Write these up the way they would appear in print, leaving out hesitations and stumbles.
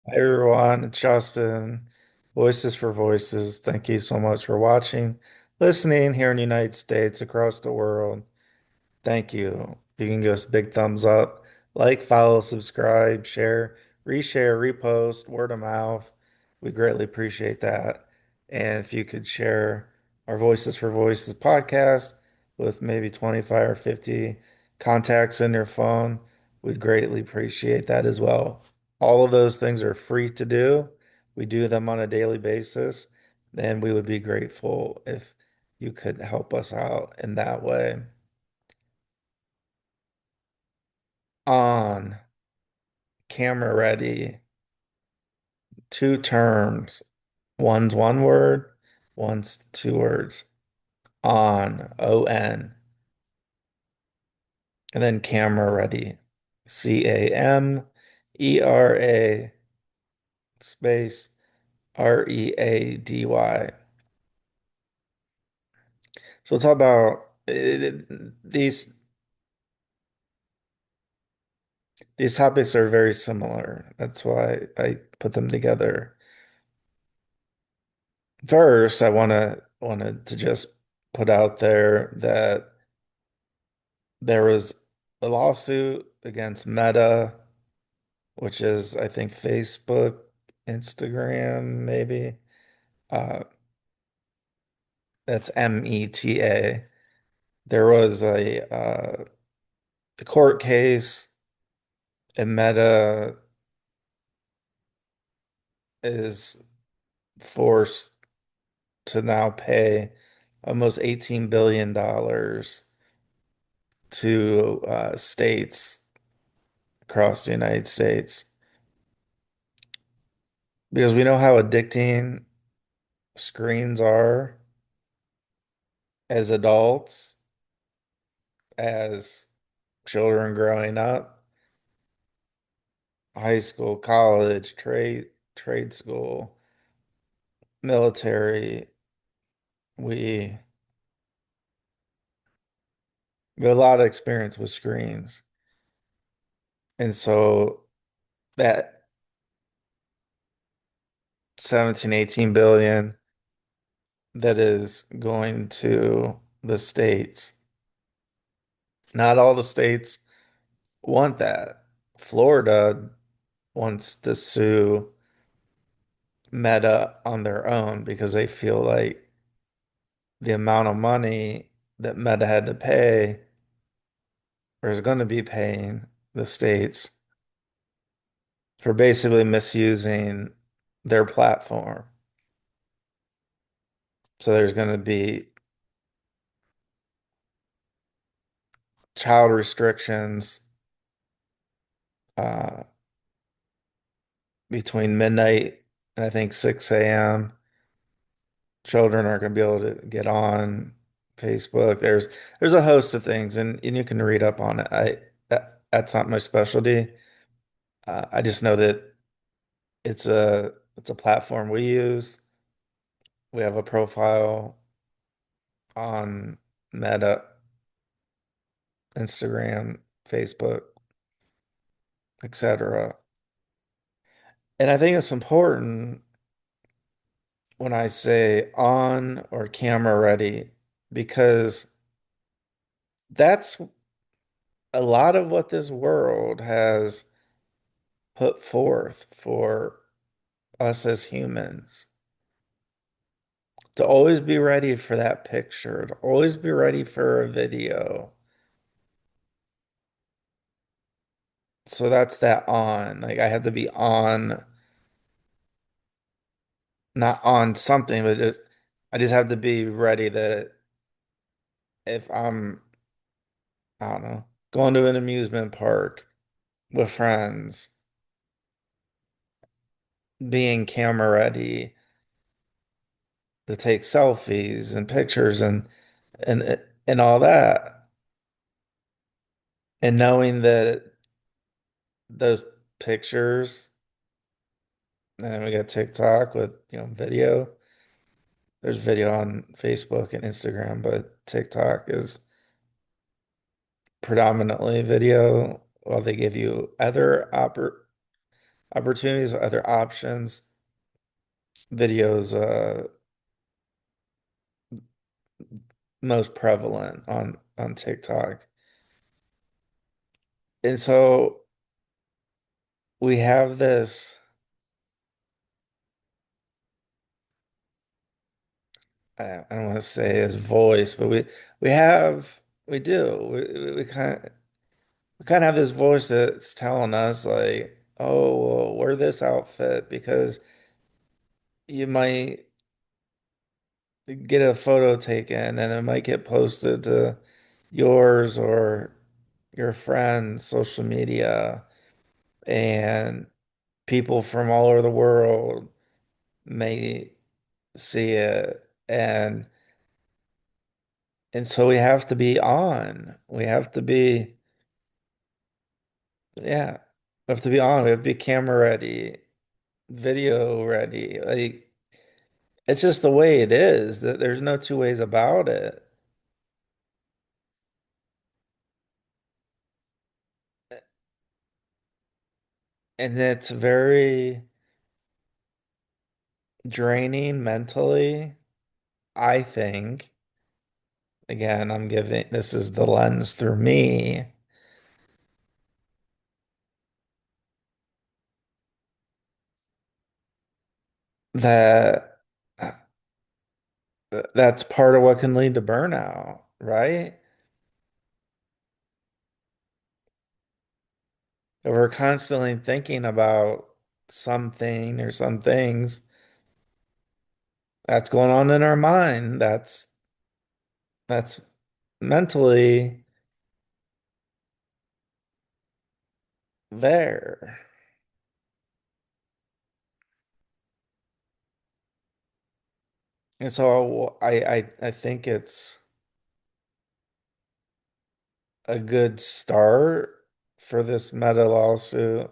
Hi everyone, it's Justin, Voices for Voices. Thank you so much for watching, listening here in the United States, across the world. Thank you. You can give us a big thumbs up, like, follow, subscribe, share, reshare, repost, word of mouth. We greatly appreciate that. And if you could share our Voices for Voices podcast with maybe 25 or 50 contacts in your phone, we'd greatly appreciate that as well. All of those things are free to do. We do them on a daily basis, and we would be grateful if you could help us out in that way. On, camera ready, two terms. One's one word, one's two words. On, O-N. And then camera ready. CAMERA space READY. So it's all about these topics are very similar. That's why I put them together. First, I wanted to just put out there that there was a lawsuit against Meta, which is, I think, Facebook, Instagram, maybe. Uh, that's META. There was a court case, and Meta is forced to now pay almost $18 billion to states across the United States because we know how addicting screens are as adults, as children growing up, high school, college, trade school, military. We we have a lot of experience with screens. And so that 17, 18 billion that is going to the states, not all the states want that. Florida wants to sue Meta on their own because they feel like the amount of money that Meta had to pay or is going to be paying the states for basically misusing their platform. So there's going to be child restrictions uh, between midnight and I think 6 a.m. Children aren't going to be able to get on Facebook. There's a host of things, and you can read up on it. That's not my specialty. I just know that it's a platform we use. We have a profile on Meta, Instagram, Facebook, etc. And I think it's important when I say on or camera ready because that's a lot of what this world has put forth for us as humans. To always be ready for that picture, to always be ready for a video. So that's that on. Like I have to be on, not on something, but I just have to be ready that if I'm, I don't know, going to an amusement park with friends, being camera ready to take selfies and pictures and all that, and knowing that those pictures, and then we got TikTok with, video. There's video on Facebook and Instagram, but TikTok is predominantly video. While they give you other opportunities, other options, videos most prevalent on TikTok. And so we have this, I don't want to say his voice, but we do. We kind of have this voice that's telling us like, oh, well, wear this outfit because you might get a photo taken and it might get posted to yours or your friend's social media, and people from all over the world may see it. And so we have to be on. We have to be, yeah, we have to be on. We have to be camera ready, video ready. Like it's just the way it is. That there's no two ways about it. And it's very draining mentally, I think. Again, I'm giving this is the lens through me that that's part of what can lead to burnout, right? If we're constantly thinking about something or some things that's going on in our mind, that's mentally there. And so I think it's a good start for this meta lawsuit.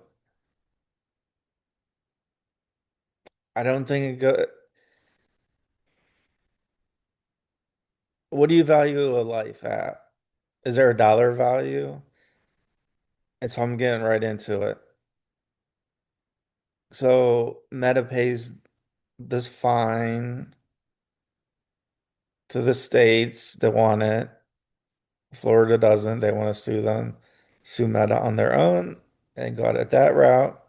I don't think it go. What do you value a life at? Is there a dollar value? And so I'm getting right into it. So Meta pays this fine to the states that want it. Florida doesn't. They want to sue them, sue Meta on their own and got it that route.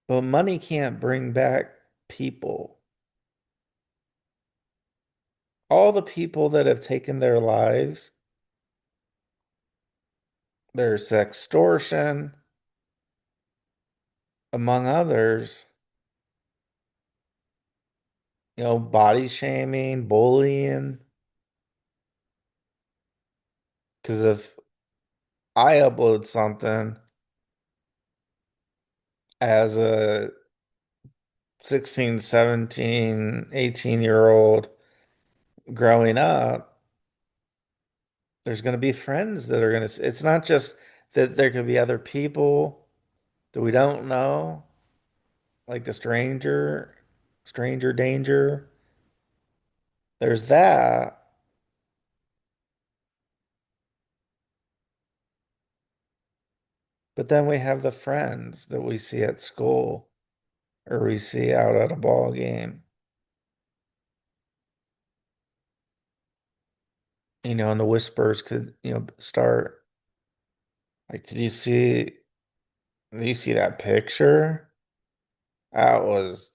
But money can't bring back people. All the people that have taken their lives, there's extortion, among others, body shaming, bullying. Because if I upload something as a 16, 17, 18-year old growing up, there's going to be friends that are going to, it's not just that there could be other people that we don't know, like the stranger danger. There's that. But then we have the friends that we see at school or we see out at a ball game, and the whispers could, start. Like, did you see that picture? That was,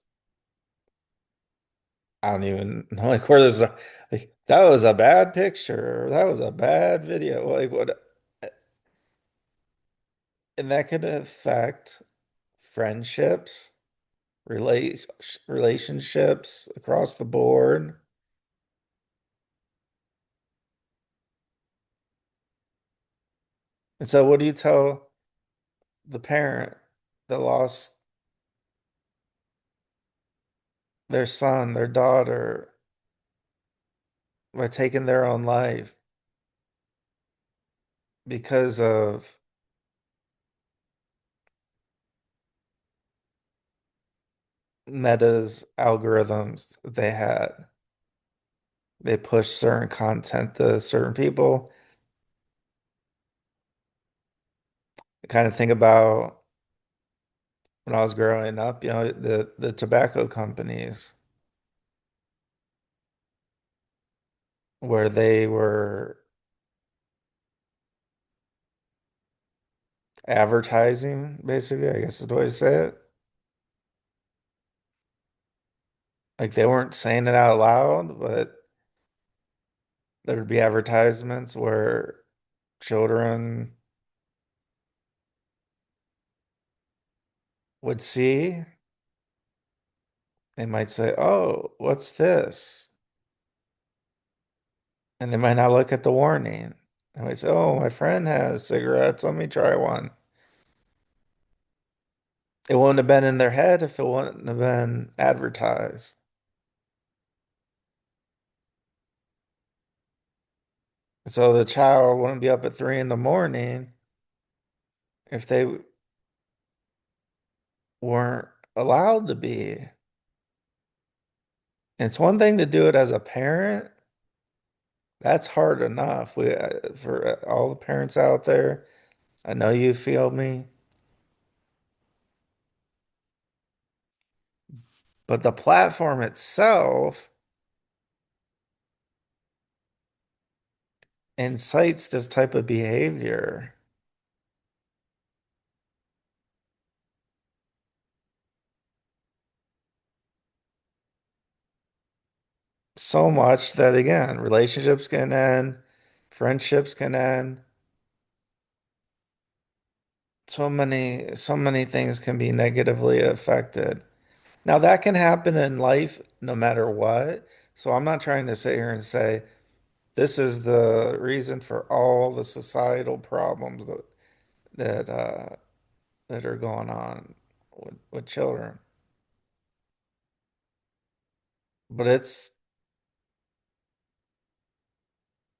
I don't even know, like, where this, like, that was a bad picture. That was a bad video. Like, what? And that could affect friendships, relate relationships across the board. And so, what do you tell the parent that lost their son, their daughter by taking their own life because of Meta's algorithms that they had? They push certain content to certain people. kind of think about when I was growing up, the tobacco companies where they were advertising, basically, I guess is the way to say it. Like they weren't saying it out loud, but there would be advertisements where children would see. They might say, "Oh, what's this?" And they might not look at the warning. They might say, "Oh, my friend has cigarettes. Let me try one." It wouldn't have been in their head if it wouldn't have been advertised. So the child wouldn't be up at 3 in the morning if they weren't allowed to be. It's one thing to do it as a parent. That's hard enough. For all the parents out there, I know you feel me, but the platform itself incites this type of behavior so much that again, relationships can end, friendships can end. So many things can be negatively affected. Now that can happen in life no matter what. So I'm not trying to sit here and say this is the reason for all the societal problems that that are going on with children. But it's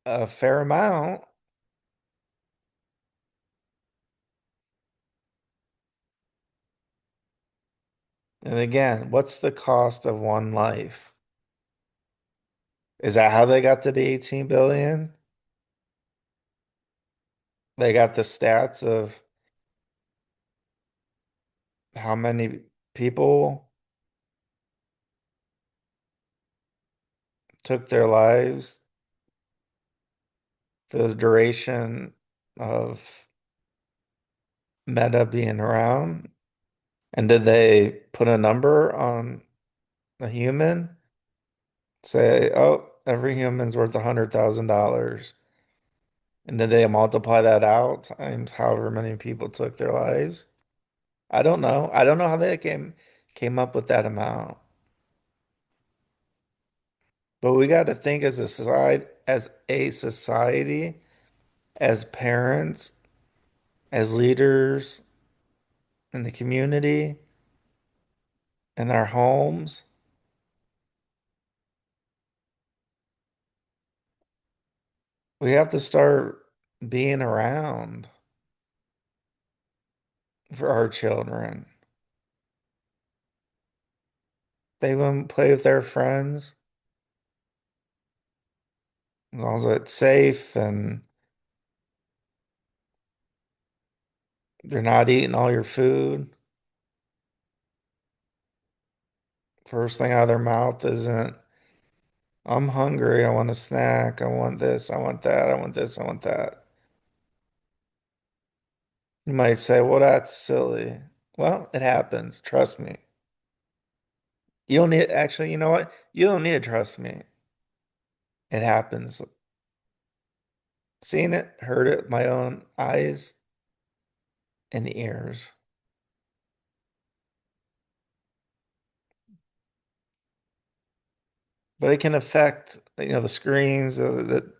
a fair amount. And again, what's the cost of one life? Is that how they got to the 18 billion? They got the stats of how many people took their lives for the duration of Meta being around. And did they put a number on a human? Say, oh, every human's worth $100,000. And did they multiply that out times however many people took their lives? I don't know. I don't know how they came up with that amount. But we got to think as a society, as parents, as leaders in the community, in our homes. We have to start being around for our children. They want to play with their friends as long as it's safe and they're not eating all your food. First thing out of their mouth isn't, I'm hungry, I want a snack, I want this, I want that, I want this, I want that. You might say, well, that's silly. Well, it happens. Trust me. You don't need, actually, you know what? You don't need to trust me. It happens. Seen it, heard it with my own eyes and ears. But it can affect, the screens, it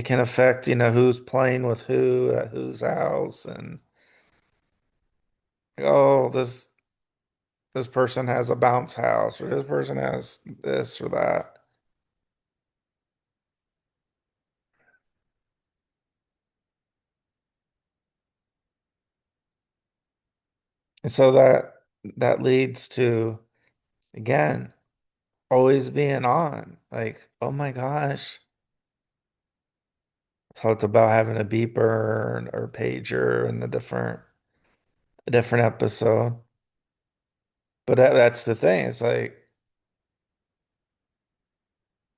can affect, who's playing with who at whose house and oh, this person has a bounce house or this person has this or that. And so that leads to again always being on like, oh my gosh, talked about having a beeper or pager in a different episode. But that's the thing. It's like,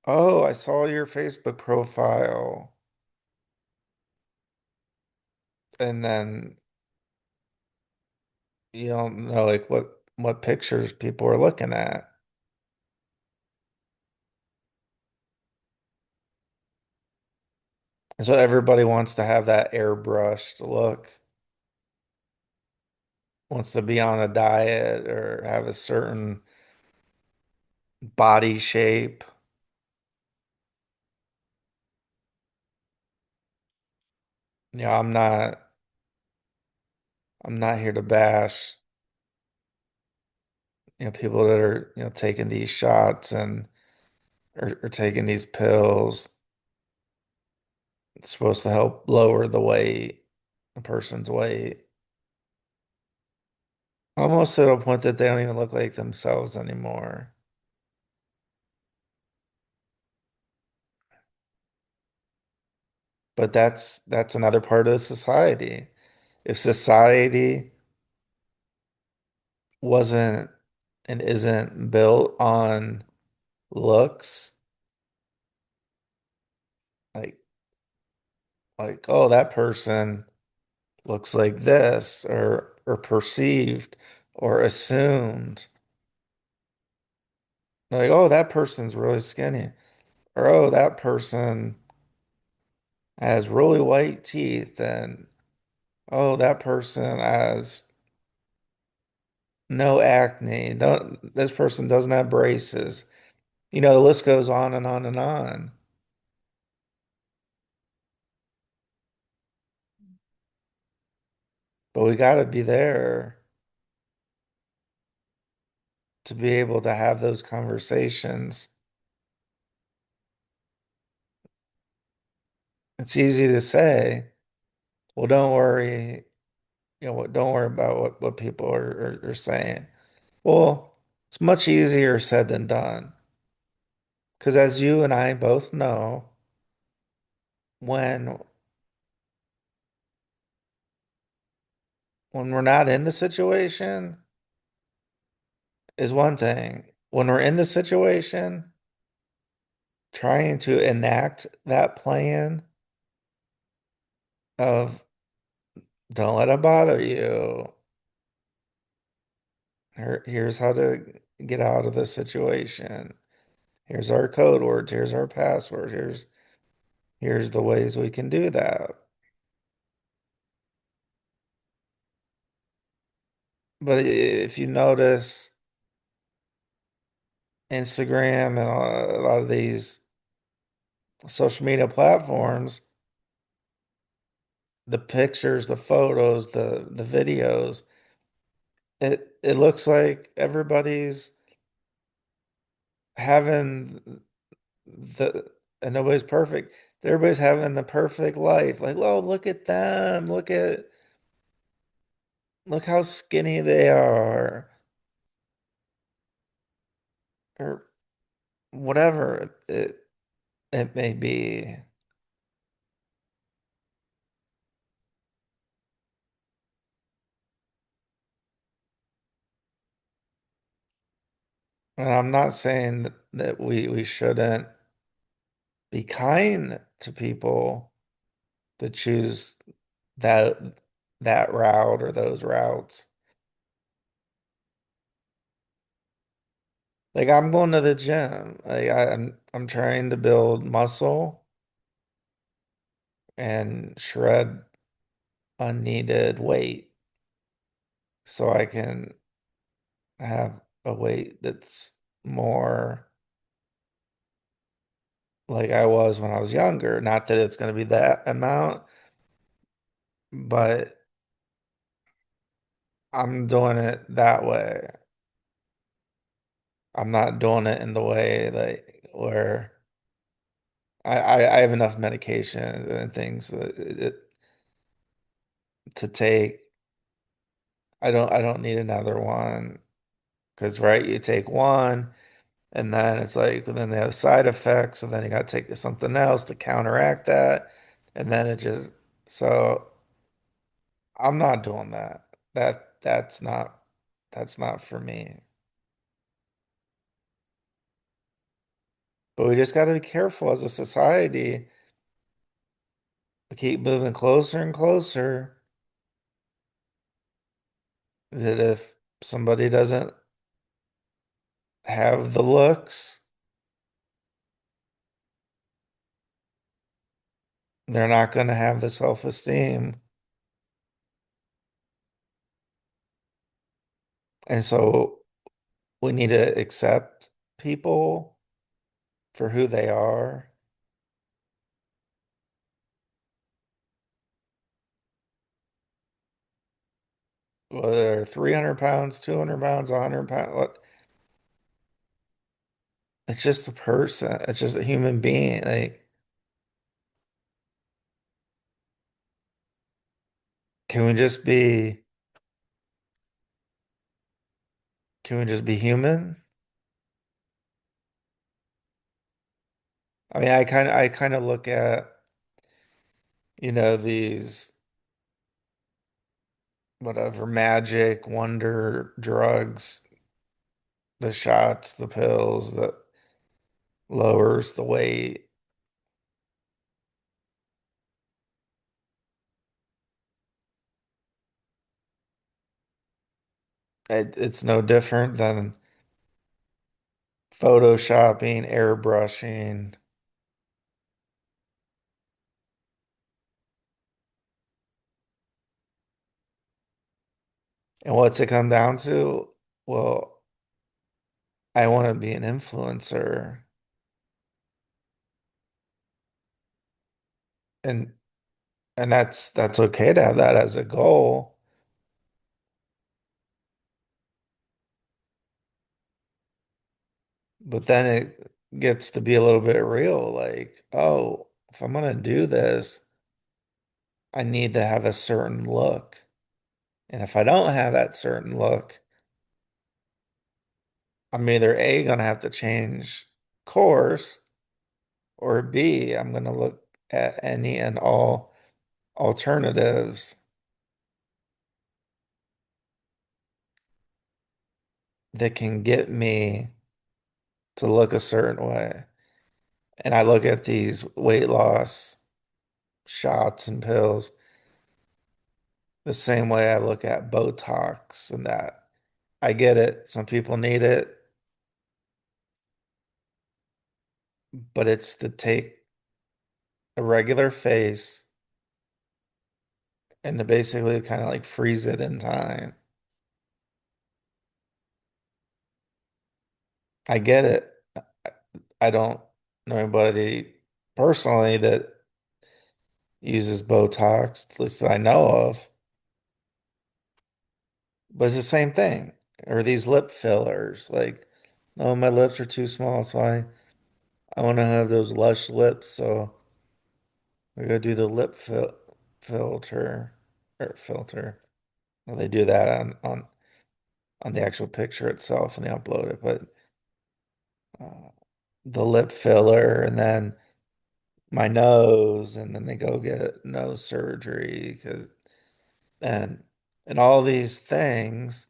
oh, I saw your Facebook profile, and then you don't know like what pictures people are looking at. And so everybody wants to have that airbrushed look, wants to be on a diet or have a certain body shape. You know, I'm not here to bash, people that are, taking these shots and or taking these pills. It's supposed to help lower a person's weight. Almost to a point that they don't even look like themselves anymore. But that's another part of society. If society wasn't and isn't built on looks, like oh, that person looks like this, or perceived or assumed, like, oh, that person's really skinny, or oh, that person has really white teeth, and oh, that person has no acne. Don't This person doesn't have braces. The list goes on and on and on. But we got to be there to be able to have those conversations. It's easy to say, well, don't worry, don't worry about what people are saying. Well, it's much easier said than done. Because as you and I both know, when when we're not in the situation is one thing. When we're in the situation, trying to enact that plan of don't let it bother you. Here's how to get out of the situation. Here's our code words. Here's our password. Here's the ways we can do that. But if you notice, Instagram and a lot of these social media platforms, the pictures, the photos, the videos, it looks like everybody's having the and nobody's perfect. Everybody's having the perfect life. Like, oh, look at them. Look how skinny they are, or whatever it may be. And I'm not saying that we shouldn't be kind to people that choose that that route or those routes. Like I'm going to the gym. Like I'm trying to build muscle and shred unneeded weight so I can have a weight that's more like I was when I was younger. Not that it's going to be that amount, but I'm doing it that way. I'm not doing it in the way like where I have enough medication and things to take. I don't need another one because right, you take one and then it's like then they have side effects, and then you got to take something else to counteract that. And then it just, so I'm not doing that. That's not for me. But we just got to be careful as a society. We keep moving closer and closer that if somebody doesn't have the looks, they're not going to have the self-esteem. And so we need to accept people for who they are, whether they're 300 pounds, 200 pounds, 100 pounds. It's just a person. It's just a human being. Like, can we just be, can we just be human? I mean, I kind of look at, these whatever magic wonder drugs, the shots, the pills that lowers the weight. It's no different than photoshopping, airbrushing. And what's it come down to? Well, I want to be an influencer, and that's okay to have that as a goal. But then it gets to be a little bit real, like, oh, if I'm gonna do this, I need to have a certain look. And if I don't have that certain look, I'm either A, gonna have to change course, or B, I'm gonna look at any and all alternatives that can get me to look a certain way. And I look at these weight loss shots and pills the same way I look at Botox and that. I get it. Some people need it, but it's to take a regular face and to basically kind of like freeze it in time. I get it. I don't know anybody personally that uses Botox, at least that I know of, but it's the same thing. Or these lip fillers, like, oh, my lips are too small, so I want to have those lush lips, so we gotta do the filter or filter. Well, they do that on the actual picture itself and they upload it, but uh, the lip filler and then my nose, and then they go get nose surgery 'cause, and and all these things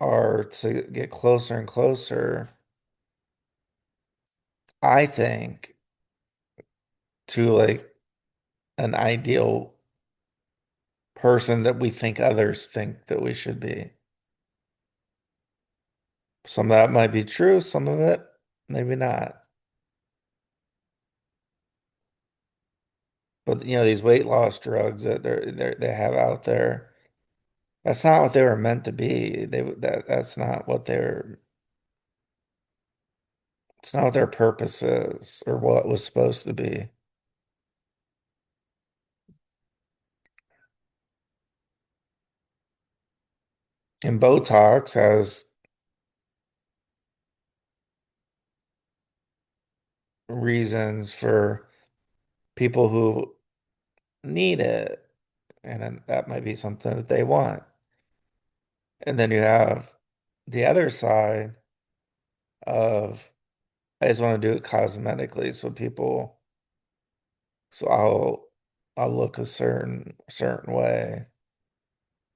are to get closer and closer, I think, to like an ideal person that we think others think that we should be. Some of that might be true, some of it maybe not. But these weight loss drugs that they have out there, that's not what they were meant to be. That's not what they're it's not what their purpose is or what was supposed to be. And Botox has reasons for people who need it, and then that might be something that they want. And then you have the other side of I just want to do it cosmetically so people, so I'll look a certain way.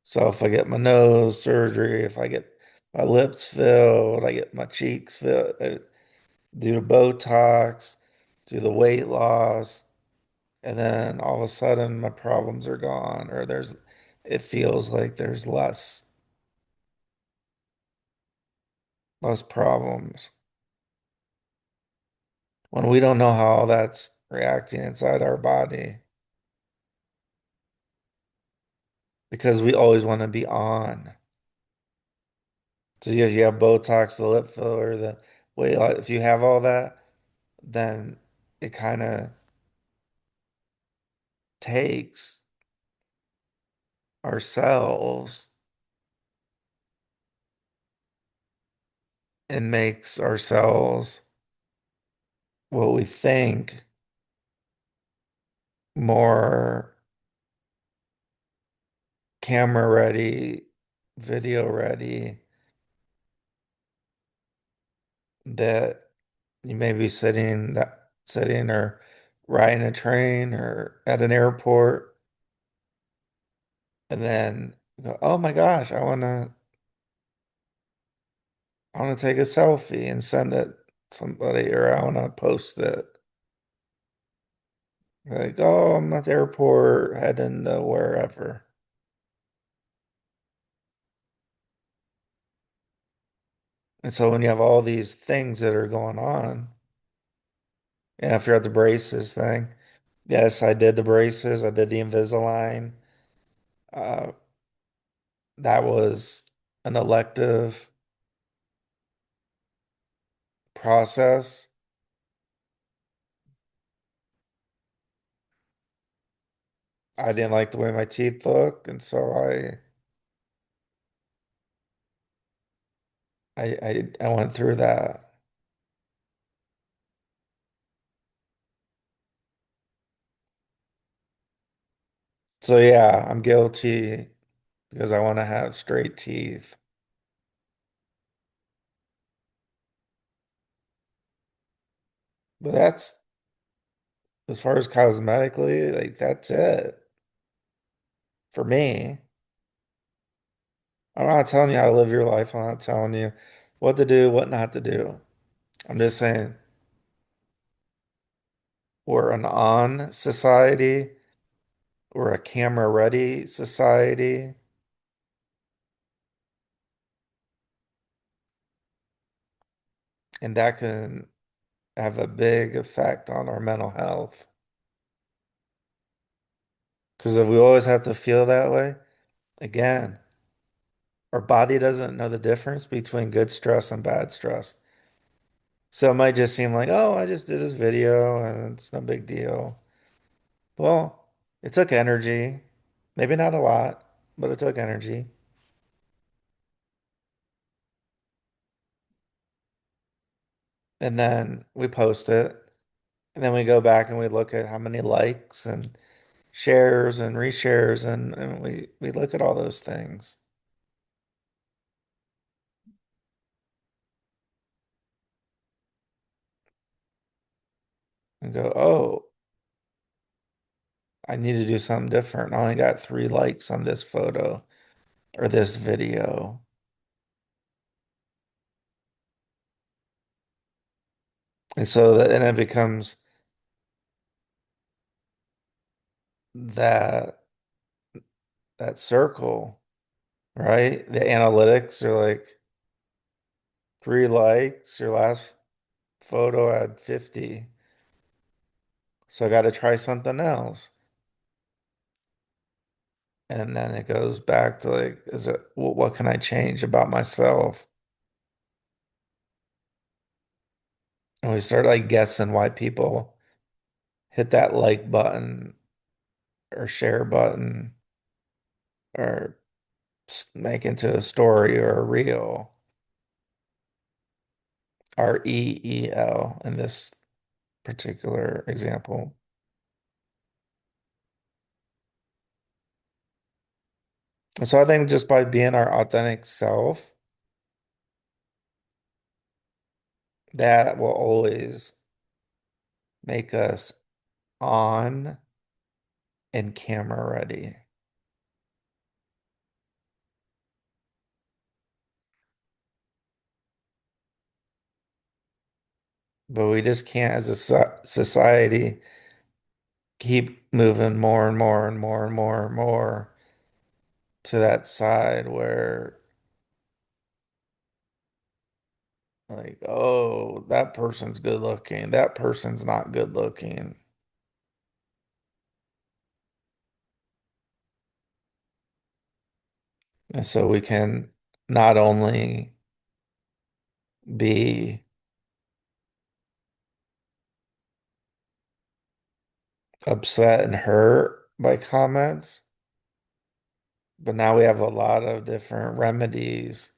So if I get my nose surgery, if I get my lips filled, I get my cheeks filled, do the Botox, do the weight loss, and then all of a sudden my problems are gone, or it feels like there's less problems when we don't know how that's reacting inside our body because we always want to be on. So if you have Botox, the lip filler, the weight loss, if you have all that, then it kind of takes ourselves and makes ourselves what we think more camera ready, video ready, that you may be sitting or riding a train or at an airport and then go, oh my gosh, I wanna take a selfie and send it to somebody, or I wanna post it. Like, oh, I'm at the airport heading to wherever. And so when you have all these things that are going on, and if you're at the braces thing, yes, I did the braces, I did the Invisalign. Uh, that was an elective process. I didn't like the way my teeth look, and so I went through that. So yeah, I'm guilty because I want to have straight teeth. But that's as far as cosmetically, like that's it for me. I'm not telling you how to live your life. I'm not telling you what to do, what not to do. I'm just saying we're an on society, we're a camera ready society, and that can have a big effect on our mental health. Because if we always have to feel that way, again, our body doesn't know the difference between good stress and bad stress. So it might just seem like, oh, I just did this video and it's no big deal. Well, it took energy. Maybe not a lot, but it took energy. And then we post it. And then we go back and we look at how many likes and shares and reshares and we look at all those things and go, oh, I need to do something different. I only got 3 likes on this photo or this video. And so and it becomes that that circle, right? The analytics are like 3 likes, your last photo had 50. So I got to try something else. And then it goes back to like, what can I change about myself? And we start like guessing why people hit that like button or share button or make into a story or a reel, REEL in this particular example. And so I think just by being our authentic self, That will always make us on and camera ready. But we just can't, as a society, keep moving more and more and more and more and more to that side where, like, oh, that person's good looking, that person's not good looking. And so we can not only be upset and hurt by comments, but now we have a lot of different remedies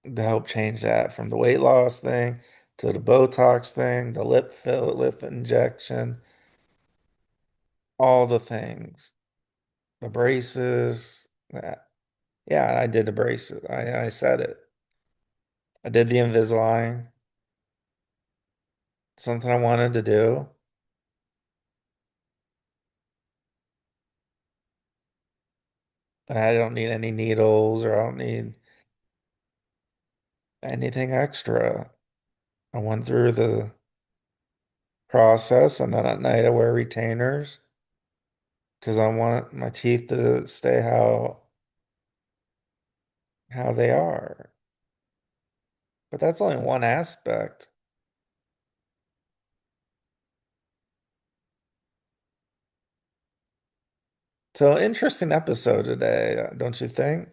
to help change that, from the weight loss thing to the Botox thing, the lip injection, all the things, the braces. Yeah, I did the braces. I said it. I did the Invisalign, something I wanted to do, and I don't need any needles or I don't need anything extra. I went through the process, and then at night I wear retainers because I want my teeth to stay how they are. But that's only one aspect. So interesting episode today, don't you think?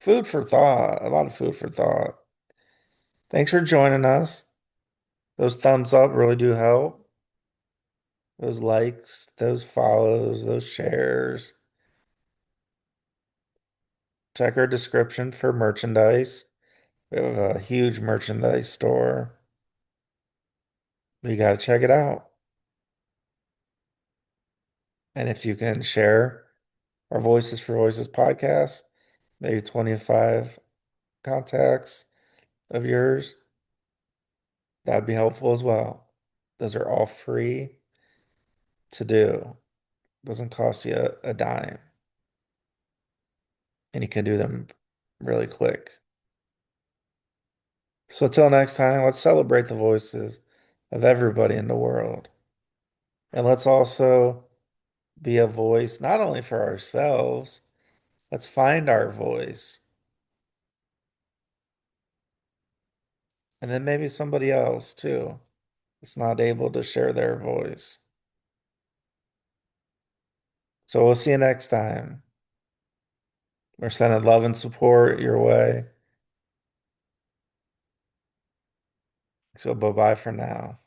Food for thought, a lot of food for thought. Thanks for joining us. Those thumbs up really do help. Those likes, those follows, those shares. Check our description for merchandise. We have a huge merchandise store. You got to check it out. And if you can share our Voices for Voices podcast, maybe 25 contacts of yours, that'd be helpful as well. Those are all free to do. Doesn't cost you a dime. And you can do them really quick. So till next time, let's celebrate the voices of everybody in the world. And let's also be a voice not only for ourselves, let's find our voice. And then maybe somebody else too that's not able to share their voice. So we'll see you next time. We're sending love and support your way. So bye bye for now.